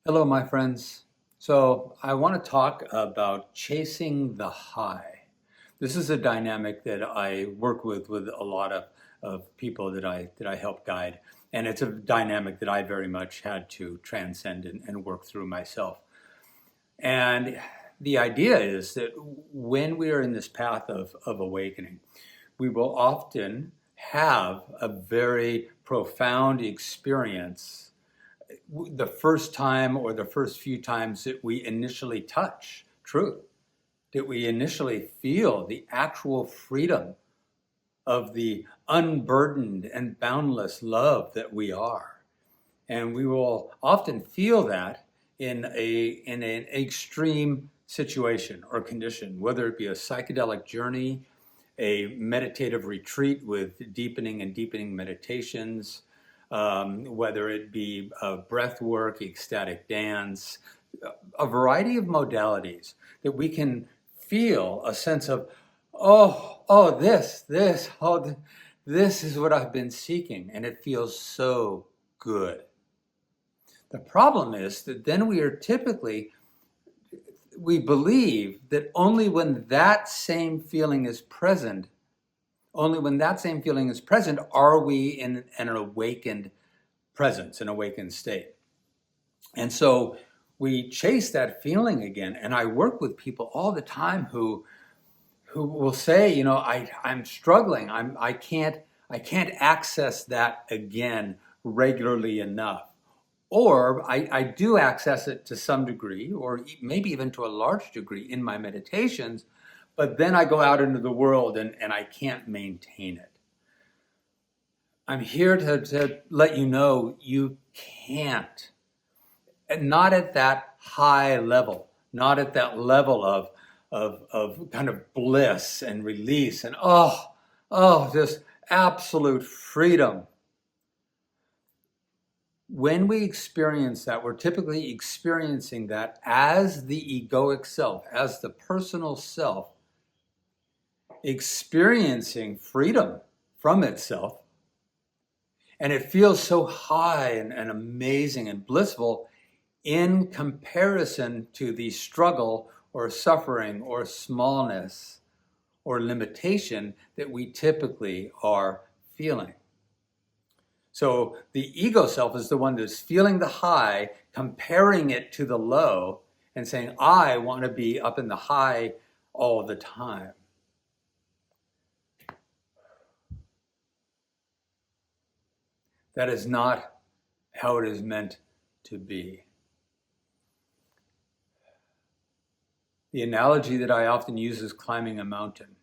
Hello, my friends. So, I want to talk about chasing the high. This is a dynamic that I work with a lot of people that I help guide. And it's a dynamic that I very much had to transcend and work through myself. And the idea is that when we are in this path of awakening, we will often have a very profound experience the first time or the first few times that we initially touch truth, that we initially feel the actual freedom of the unburdened and boundless love that we are. And we will often feel that in an extreme situation or condition, whether it be a psychedelic journey, a meditative retreat with deepening and deepening meditations, whether it be breath work, ecstatic dance, a variety of modalities that we can feel a sense of, this is what I've been seeking, and it feels so good. The problem is that then we believe that only when that same feeling is present are we in an awakened presence, an awakened state. And so we chase that feeling again. And I work with people all the time who will say, I'm struggling. I can't access that again regularly enough. Or I do access it to some degree, or maybe even to a large degree in my meditations, but then I go out into the world and I can't maintain it. I'm here to let you know you can't. And not at that high level, not at that level of kind of bliss and release and just absolute freedom. When we experience that, we're typically experiencing that as the egoic self, as the personal self, experiencing freedom from itself. And it feels so high and amazing and blissful in comparison to the struggle or suffering or smallness or limitation that we typically are feeling. So the ego self is the one that's feeling the high, comparing it to the low, and saying, I want to be up in the high all the time. That is not how it is meant to be. The analogy that I often use is climbing a mountain.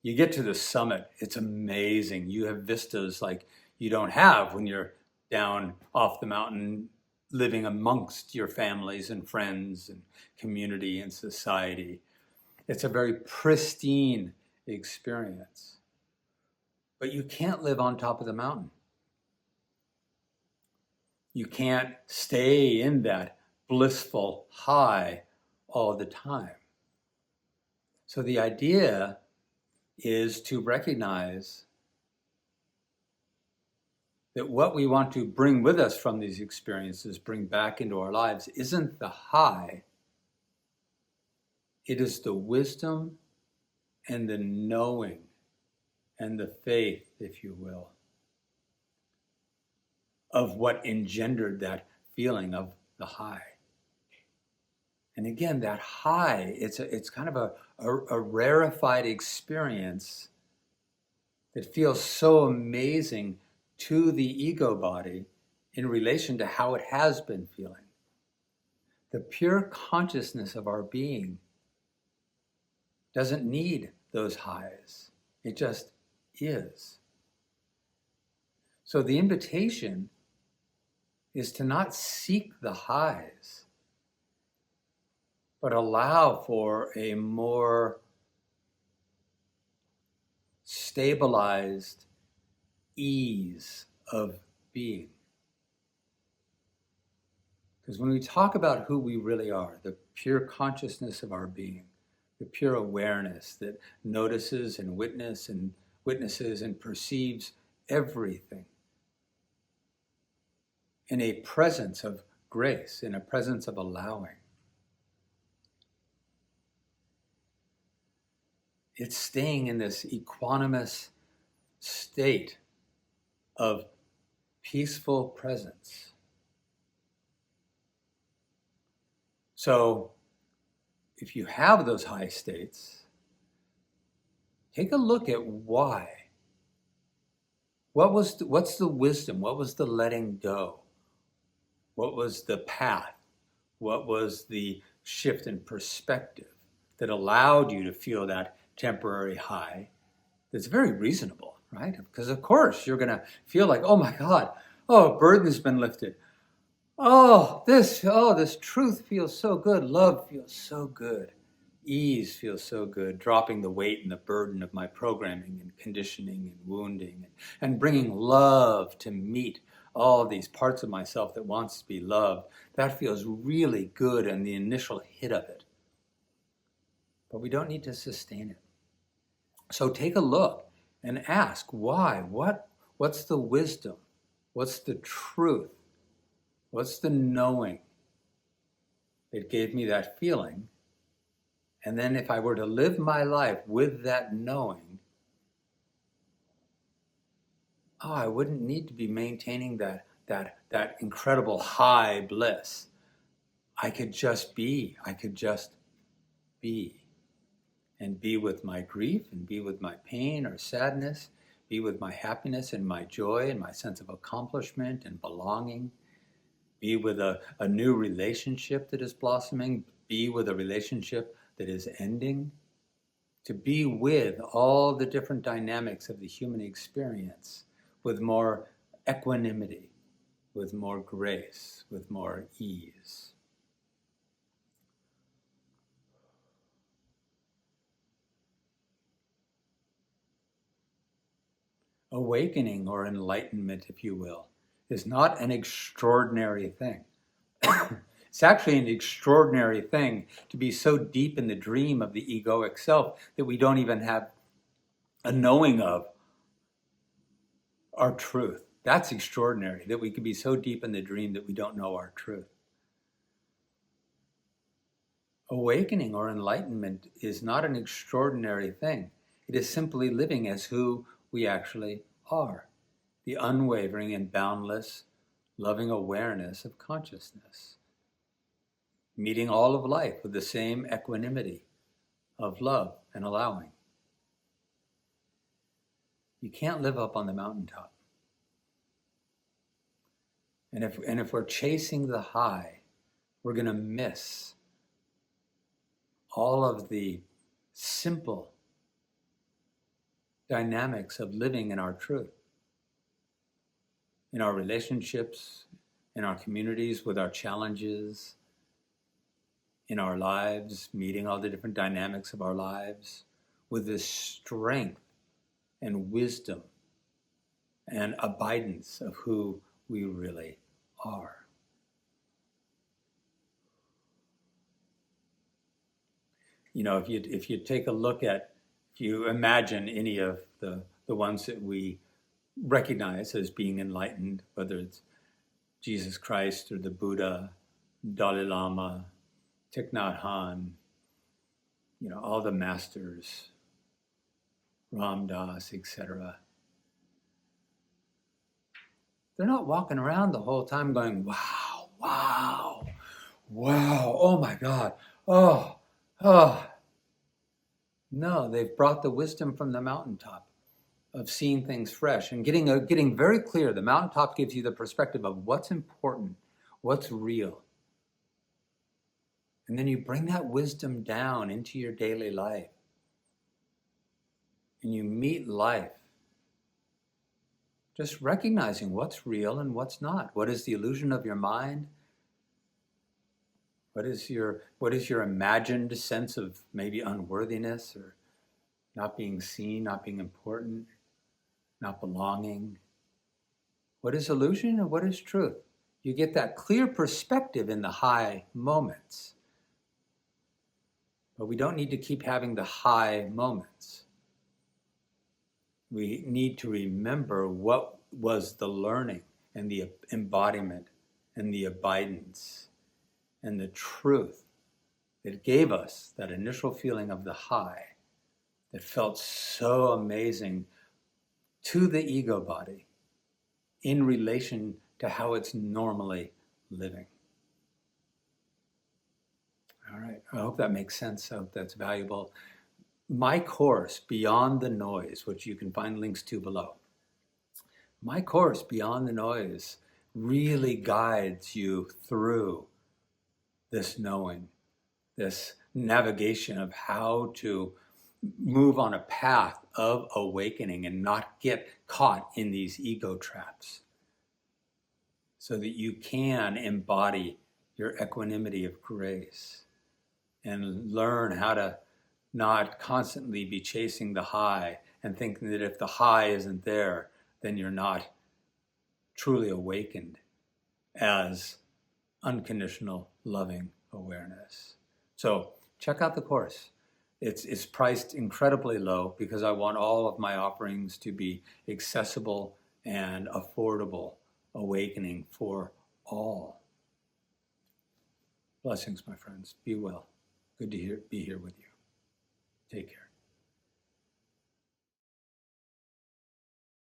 You get to the summit, it's amazing. You have vistas like you don't have when you're down off the mountain living amongst your families and friends and community and society. It's a very pristine experience. But you can't live on top of the mountain. You can't stay in that blissful high all the time. So the idea is to recognize that what we want to bring with us from these experiences, bring back into our lives, isn't the high. It is the wisdom and the knowing and the faith, if you will, of what engendered that feeling of the high. And again, that high, it's kind of a rarefied experience that feels so amazing to the ego body in relation to how it has been feeling. The pure consciousness of our being doesn't need those highs. It just is. So the invitation is to not seek the highs, but allow for a more stabilized ease of being. Because when we talk about who we really are, the pure consciousness of our being, the pure awareness that notices and witnesses and perceives everything in a presence of grace, in a presence of allowing. It's staying in this equanimous state of peaceful presence. So if you have those high states, take a look at why. What's the wisdom? What was the letting go? What was the path? What was the shift in perspective that allowed you to feel that temporary high? That's very reasonable, right? Because of course you're going to feel like, oh my God, oh, a burden has been lifted. This truth feels so good. Love feels so good. Ease feels so good. Dropping the weight and the burden of my programming and conditioning and wounding and bringing love to meet all these parts of myself that wants to be loved. That feels really good in the initial hit of it. But we don't need to sustain it. So take a look and ask why. What's the wisdom? What's the truth? What's the knowing that gave me that feeling? And then if I were to live my life with that knowing, I wouldn't need to be maintaining that incredible high bliss. I could just be. I could just be. And be with my grief and be with my pain or sadness, be with my happiness and my joy and my sense of accomplishment and belonging, be with a new relationship that is blossoming, be with a relationship that is ending, to be with all the different dynamics of the human experience with more equanimity, with more grace, with more ease. Awakening or enlightenment, if you will, is not an extraordinary thing. It's actually an extraordinary thing to be so deep in the dream of the egoic self that we don't even have a knowing of our truth. That's extraordinary, that we can be so deep in the dream that we don't know our truth. Awakening or enlightenment is not an extraordinary thing. It is simply living as who we actually are, the unwavering and boundless, loving awareness of consciousness, meeting all of life with the same equanimity of love and allowing. You can't live up on the mountaintop. And if we're chasing the high, we're going to miss all of the simple dynamics of living in our truth, in our relationships, in our communities, with our challenges, in our lives, meeting all the different dynamics of our lives, with this strength and wisdom and abidance of who we really are. You know, if you take a look at, if you imagine any of the ones that we recognize as being enlightened, whether it's Jesus Christ or the Buddha, Dalai Lama, Thich Nhat Hanh, you know, all the masters, Ram Dass, etc. They're not walking around the whole time going, wow, wow, wow, oh my God, oh. No, they've brought the wisdom from the mountaintop of seeing things fresh and getting very clear. The mountaintop gives you the perspective of what's important, what's real. And then you bring that wisdom down into your daily life. And you meet life just recognizing what's real and what's not. What is the illusion of your mind? What is your imagined sense of maybe unworthiness or not being seen, not being important, not belonging? What is illusion and what is truth? You get that clear perspective in the high moments. But we don't need to keep having the high moments. We need to remember what was the learning and the embodiment and the abidance and the truth that gave us that initial feeling of the high that felt so amazing to the ego body in relation to how it's normally living. All right, I hope that makes sense. I hope that's valuable. My course, Beyond the Noise, which you can find links to below, my course, Beyond the Noise, really guides you through this knowing, this navigation of how to move on a path of awakening and not get caught in these ego traps, so that you can embody your equanimity of grace and learn how to not constantly be chasing the high and thinking that if the high isn't there, then you're not truly awakened as unconditional loving awareness. So check out the course. It's priced incredibly low because I want all of my offerings to be accessible and affordable awakening for all. Blessings, my friends. Be well. Good to be here with you. Take care.